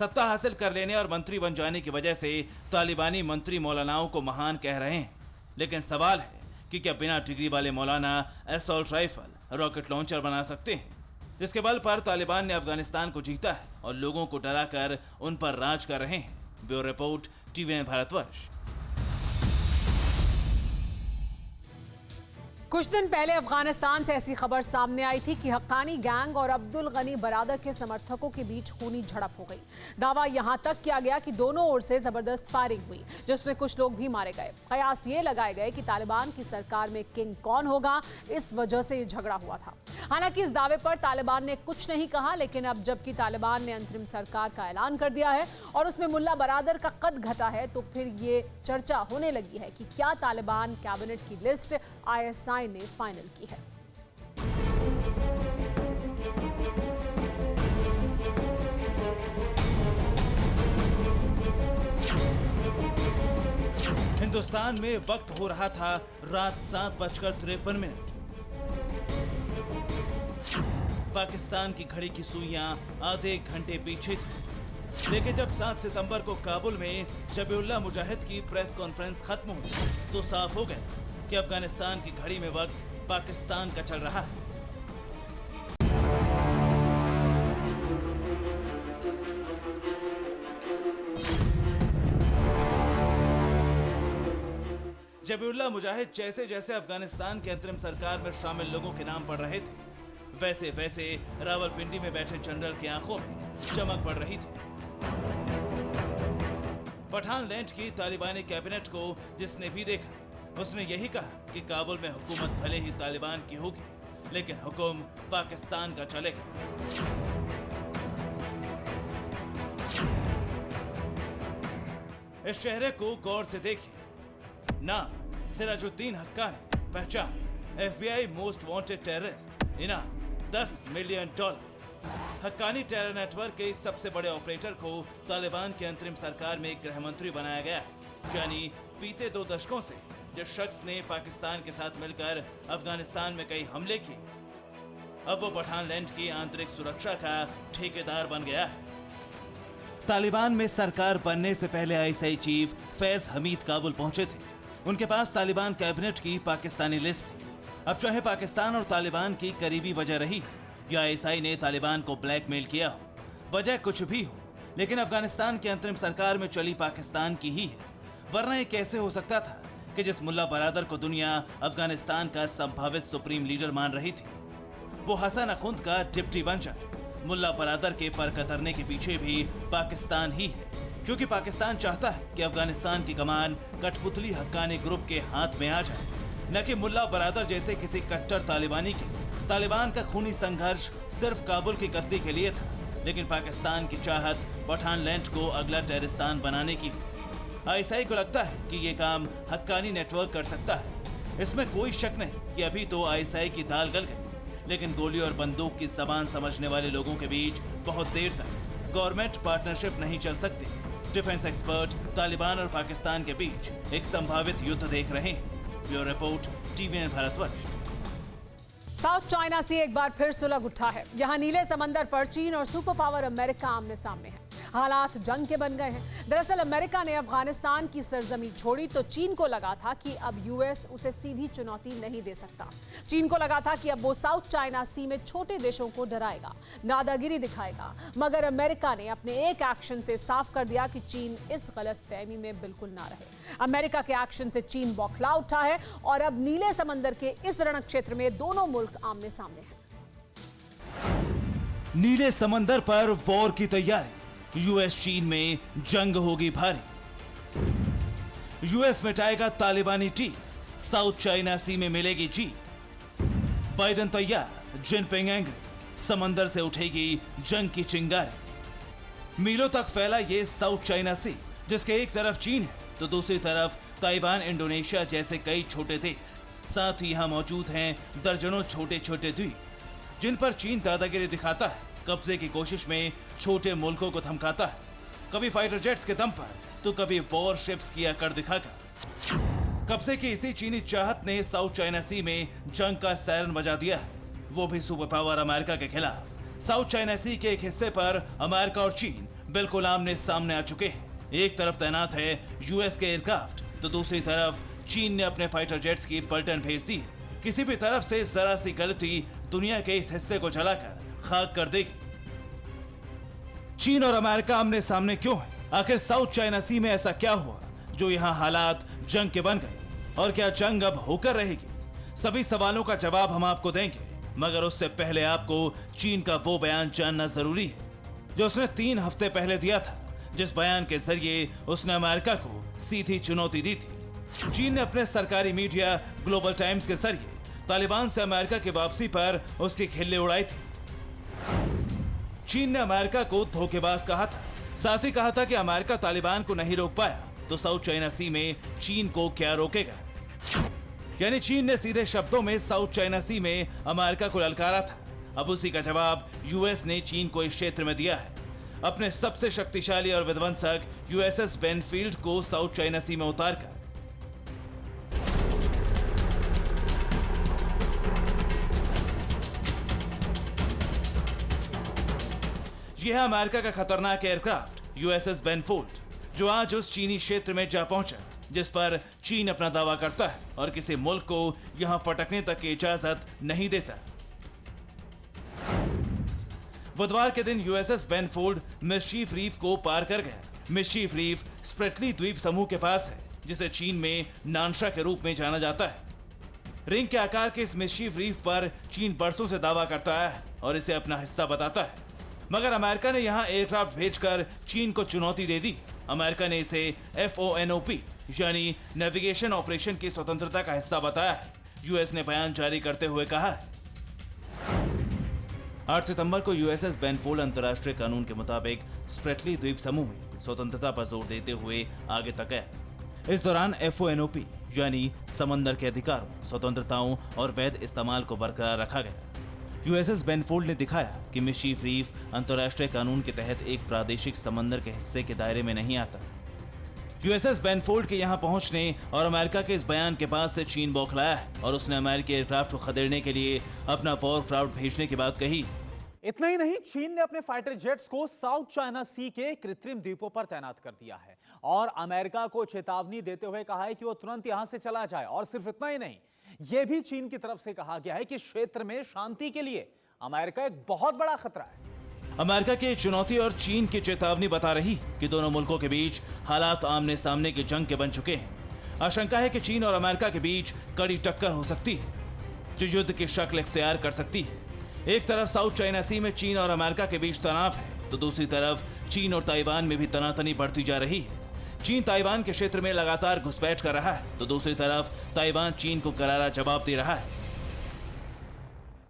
सत्ता हासिल कर लेने और मंत्री बन जाने की वजह से तालिबानी मंत्री मौलानाओं को महान कह रहे हैं, लेकिन सवाल है कि क्या बिना डिग्री वाले मौलाना असॉल्ट राइफल, रॉकेट लॉन्चर बना सकते हैं, जिसके बल पर तालिबान ने अफगानिस्तान को जीता है और लोगों को डराकर उन पर राज कर रहे हैं। Bureau report, TVN Bharatvarsh. कुछ दिन पहले अफगानिस्तान से ऐसी खबर सामने आई थी कि हक्कानी गैंग और अब्दुल गनी बरादर के समर्थकों के बीच खूनी झड़प हो गई। दावा यहां तक किया गया कि दोनों ओर से जबरदस्त फायरिंग हुई जिसमें कुछ लोग भी मारे गए। कयास ये लगाए गए कि तालिबान की सरकार में किंग कौन होगा, इस वजह से ये झगड़ा हुआ था। हालांकि इस दावे पर तालिबान ने कुछ नहीं कहा, लेकिन अब जबकि तालिबान ने अंतरिम सरकार का ऐलान कर दिया है और उसमें मुल्ला बरादर का कद घटा है, तो फिर ये चर्चा होने लगी है कि क्या तालिबान कैबिनेट की लिस्ट ISI ने फाइनल की है। हिंदुस्तान में वक्त हो रहा था रात 7:53। पाकिस्तान की घड़ी की सुइयां आधे घंटे पीछे थी, लेकिन जब 7 सितंबर को काबुल में जबीउल्लाह मुजाहिद की प्रेस कॉन्फ्रेंस खत्म हुई तो साफ हो गया कि अफगानिस्तान की घड़ी में वक्त पाकिस्तान का चल रहा है। जबीउल्लाह मुजाहिद जैसे जैसे अफगानिस्तान के अंतरिम सरकार में शामिल लोगों के नाम पढ़ रहे थे, वैसे वैसे रावलपिंडी में बैठे जनरल की आंखों में चमक पड़ रही थी। पठान लैंड की तालिबानी कैबिनेट को जिसने भी देखा उसने यही कहा कि काबुल में हुकूमत भले ही तालिबान की होगी, लेकिन हुक्म पाकिस्तान का चलेगा। इस चेहरे को गौर से देखिए। नाम सिराजुद्दीन हक्कानी, पहचान FBI मोस्ट वांटेड टेररिस्ट, इनाम $10 मिलियन। हक्कानी टेरर नेटवर्क के इस सबसे बड़े ऑपरेटर को तालिबान की अंतरिम सरकार में गृह मंत्री बनाया गया है। यानी बीते 2 दशकों से जिस शख्स ने पाकिस्तान के साथ मिलकर अफगानिस्तान में कई हमले किए, अब वो पठान लैंड की आंतरिक सुरक्षा का ठेकेदार बन गया है। तालिबान में सरकार बनने से पहले ISI चीफ फैज हमीद काबुल पहुंचे थे। उनके पास तालिबान कैबिनेट की पाकिस्तानी लिस्ट थी। अब चाहे पाकिस्तान और तालिबान की करीबी वजह रही या ISI ने तालिबान को ब्लैकमेल किया हो, वजह कुछ भी हो, लेकिन अफगानिस्तान की अंतरिम सरकार में चली पाकिस्तान की ही है। वरना ये कैसे हो सकता था कि जिस मुल्ला बरादर को दुनिया अफगानिस्तान का संभावित सुप्रीम लीडर मान रही थी, वो हसन अखुंद का डिप्टी बन जाए। मुल्ला बरादर के पर कतरने के पीछे भी पाकिस्तान ही है, क्योंकि पाकिस्तान चाहता है कि अफगानिस्तान की कमान कठपुतली हक्कानी ग्रुप के हाथ में आ जाए, न कि मुल्ला बरादर जैसे किसी कट्टर तालिबानी के। तालिबान का खूनी संघर्ष सिर्फ काबुल की गद्दी के लिए था, लेकिन पाकिस्तान की चाहत पठान लैंड को अगला टेररिस्तान बनाने की। ISI को लगता है कि ये काम हक्कानी नेटवर्क कर सकता है। इसमें कोई शक नहीं कि अभी तो ISI की दाल गल गई, लेकिन गोली और बंदूक की जबान समझने वाले लोगों के बीच बहुत देर तक गवर्नमेंट पार्टनरशिप नहीं चल सकती। डिफेंस एक्सपर्ट तालिबान और पाकिस्तान के बीच एक संभावित युद्ध देख रहे हैं। Bureau report, TVN Bharatvarsh. South China Sea एक बार फिर सुलग उठा है। यहाँ नीले समंदर पर चीन और सुपर पावर अमेरिका आमने सामने हैं। हालात जंग के बन गए हैं। दरअसल अमेरिका ने अफगानिस्तान की सरजमी छोड़ी तो चीन को लगा था कि अब यूएस उसे सीधी चुनौती नहीं दे सकता। चीन को लगा था कि अब वो साउथ चाइना सी में छोटे देशों को डराएगा, दादागिरी दिखाएगा। मगर अमेरिका ने अपने एक एक्शन से साफ कर दिया कि चीन इस गलतफहमी में बिल्कुल ना रहे। अमेरिका के एक्शन से चीन बौखला उठा है और अब नीले समंदर के इस रण क्षेत्र में दोनों मुल्क आमने सामने हैं। नीले समंदर पर वॉर की तैयारी। यूएस चीन में जंग होगी भारी। यूएस मिटाएगा तालिबानी टीस, साउथ चाइना सी में मिलेगी जीत। बाइडेन तैयार, जिनपिंग एंग्री, समंदर से उठेगी जंग की चिंगारी। मीलों तक फैला ये साउथ चाइना सी, जिसके एक तरफ चीन है तो दूसरी तरफ ताइवान, इंडोनेशिया जैसे कई छोटे देश। साथ ही यहाँ मौजूद हैं दर्जनों छोटे छोटे द्वीप, जिन पर चीन दादागिरी दिखाता है, कब्जे की कोशिश में छोटे मुल्कों को धमकाता है। कभी फाइटर जेट्स के दम पर तो कभी वॉर शिप्स की आकर दिखाकर। कब्जे की इसी चीनी चाहत ने साउथ चाइना सी में जंग का सायरन बजा दिया है, वो भी सुपर पावर अमेरिका के खिलाफ। साउथ चाइना सी के एक हिस्से पर अमेरिका और चीन बिल्कुल आमने सामने आ चुके हैं। एक तरफ तैनात है यूएस के एयरक्राफ्ट तो दूसरी तरफ चीन ने अपने फाइटर जेट्स की पलटन भेज दी है। किसी भी तरफ से जरा सी गलती दुनिया के इस हिस्से को जलाकर खाक कर देगी। चीन और अमेरिका आमने सामने क्यों है? आखिर साउथ चाइना सी में ऐसा क्या हुआ जो यहाँ हालात जंग के बन गए? और क्या जंग अब होकर रहेगी? सभी सवालों का जवाब हम आपको देंगे, मगर उससे पहले आपको चीन का वो बयान जानना जरूरी है जो उसने 3 हफ्ते पहले दिया था, जिस बयान के जरिए उसने अमेरिका को सीधी चुनौती दी थी। चीन ने अपने सरकारी मीडिया ग्लोबल टाइम्स के जरिए तालिबान से अमेरिका की वापसी पर उसकी खिल्ली उड़ाई थी। चीन ने अमेरिका को धोखेबाज कहा था, साथ ही कहा था कि अमेरिका तालिबान को नहीं रोक पाया तो साउथ चाइना सी में चीन को क्या रोकेगा। यानी चीन ने सीधे शब्दों में साउथ चाइना सी में अमेरिका को ललकारा था। अब उसी का जवाब यूएस ने चीन को इस क्षेत्र में दिया है। अपने सबसे शक्तिशाली और विध्वंसक USS बेनफील्ड को साउथ चाइना सी में उतारकर यह है अमेरिका का खतरनाक एयरक्राफ्ट USS बेनफोल्ड, जो आज उस चीनी क्षेत्र में जा पहुंचा जिस पर चीन अपना दावा करता है और किसी मुल्क को यहां फटकने तक की इजाजत नहीं देता। बुधवार के दिन USS बेनफोल्ड मिस्चीफ रीफ को पार कर गया। मिस्चीफ रीफ स्प्रेटली द्वीप समूह के पास है, जिसे चीन में नानशा के रूप में जाना जाता है। रिंग के आकार के इस मिस्चीफ रीफ पर चीन बरसों से दावा करता है और इसे अपना हिस्सा बताता है, मगर अमेरिका ने यहां एयरक्राफ्ट भेजकर चीन को चुनौती दे दी। अमेरिका ने इसे FONOP यानी नेविगेशन ऑपरेशन की स्वतंत्रता का हिस्सा बताया है। यूएस ने बयान जारी करते हुए कहा है 8 सितंबर को USS बेनफोल्ड अंतर्राष्ट्रीय कानून के मुताबिक स्प्रेटली द्वीप समूह में स्वतंत्रता पर जोर देते हुए आगे तक गया। इस दौरान FONOP यानी समंदर के अधिकारों, स्वतंत्रताओं और वैध इस्तेमाल को बरकरार रखा गया। USS बेनफोल्ड ने दिखाया कि मिस्चीफ रीफ अंतर्राष्ट्रीय कानून के तहत एक प्रादेशिक समंदर के हिस्से के दायरे में नहीं आता। USS बेनफोल्ड के यहां पहुंचने और अमेरिका के इस बयान के बाद से चीन बौखलाया है और उसने अमेरिकी एयरक्राफ्ट को खदेड़ने के लिए अपना वॉर क्राफ्ट भेजने की बात कही। इतना ही नहीं, चीन ने अपने फाइटर जेट्स को साउथ चाइना सी के कृत्रिम द्वीपों पर तैनात कर दिया है और अमेरिका को चेतावनी देते हुए कहा है कि वो तुरंत यहां से चला जाए। और सिर्फ इतना ही नहीं, यह भी चीन की तरफ से कहा गया है कि क्षेत्र में शांति के लिए अमेरिका एक बहुत बड़ा खतरा है। अमेरिका की चुनौती और चीन की चेतावनी बता रही कि दोनों मुल्कों के बीच हालात आमने सामने की जंग के बन चुके हैं। आशंका है कि चीन और अमेरिका के बीच कड़ी टक्कर हो सकती है, जो युद्ध की शक्ल इख्तियार कर सकती है। एक तरफ साउथ चाइना सी में चीन और अमेरिका के बीच तनाव है, तो दूसरी तरफ चीन और ताइवान में भी तनातनी बढ़ती जा रही है। चीन ताइवान के क्षेत्र में लगातार घुसपैठ कर रहा है, तो दूसरी तरफ ताइवान चीन को करारा जवाब दे रहा है।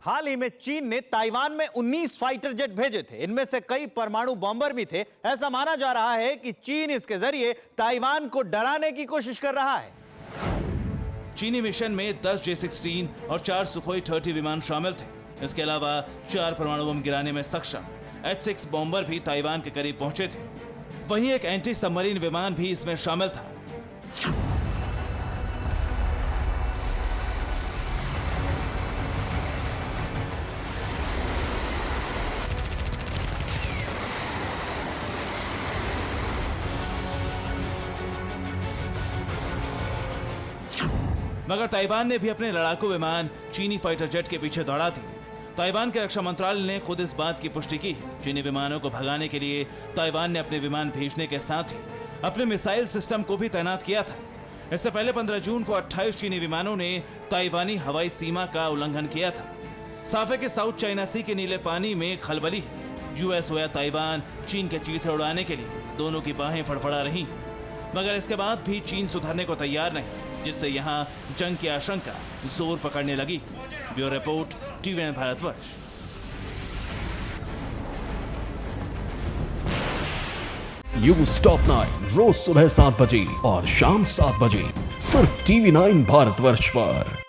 हाल ही में चीन ने ताइवान में 19 फाइटर जेट भेजे थे। इनमें से कई परमाणु बॉम्बर भी थे। ऐसा माना जा रहा है कि चीन इसके जरिए ताइवान को डराने की कोशिश कर रहा है। चीनी मिशन में 10 J-16 और 4 सुखोई 30 विमान शामिल थे। इसके अलावा 4 परमाणु बम गिराने में सक्षम H-6 बॉम्बर भी ताइवान के करीब पहुंचे थे। वहीं एक एंटी सबमरीन विमान भी इसमें शामिल था। मगर ताइवान ने भी अपने लड़ाकू विमान चीनी फाइटर जेट के पीछे दौड़ा दिए। ताइवान के रक्षा मंत्रालय ने खुद इस बात की पुष्टि की। चीनी विमानों को भगाने के लिए ताइवान ने अपने विमान भेजने के साथ ही अपने मिसाइल सिस्टम को भी तैनात किया था। इससे पहले 15 जून को 28 चीनी विमानों ने ताइवानी हवाई सीमा का उल्लंघन किया था। साफ है कि साउथ चाइना सी के नीले पानी में खलबली है। यूएस हो या ताइवान चीन के चीथे उड़ाने के लिए दोनों की बाहें फड़फड़ा रही, मगर इसके बाद भी चीन सुधरने को तैयार नहीं, जिससे यहां जंग की आशंका जोर पकड़ने लगी। Bureau report, TV9 Bharatvarsh. News top 9 रोज सुबह 7 बजे और शाम 7 बजे सिर्फ टीवी9 भारतवर्ष पर।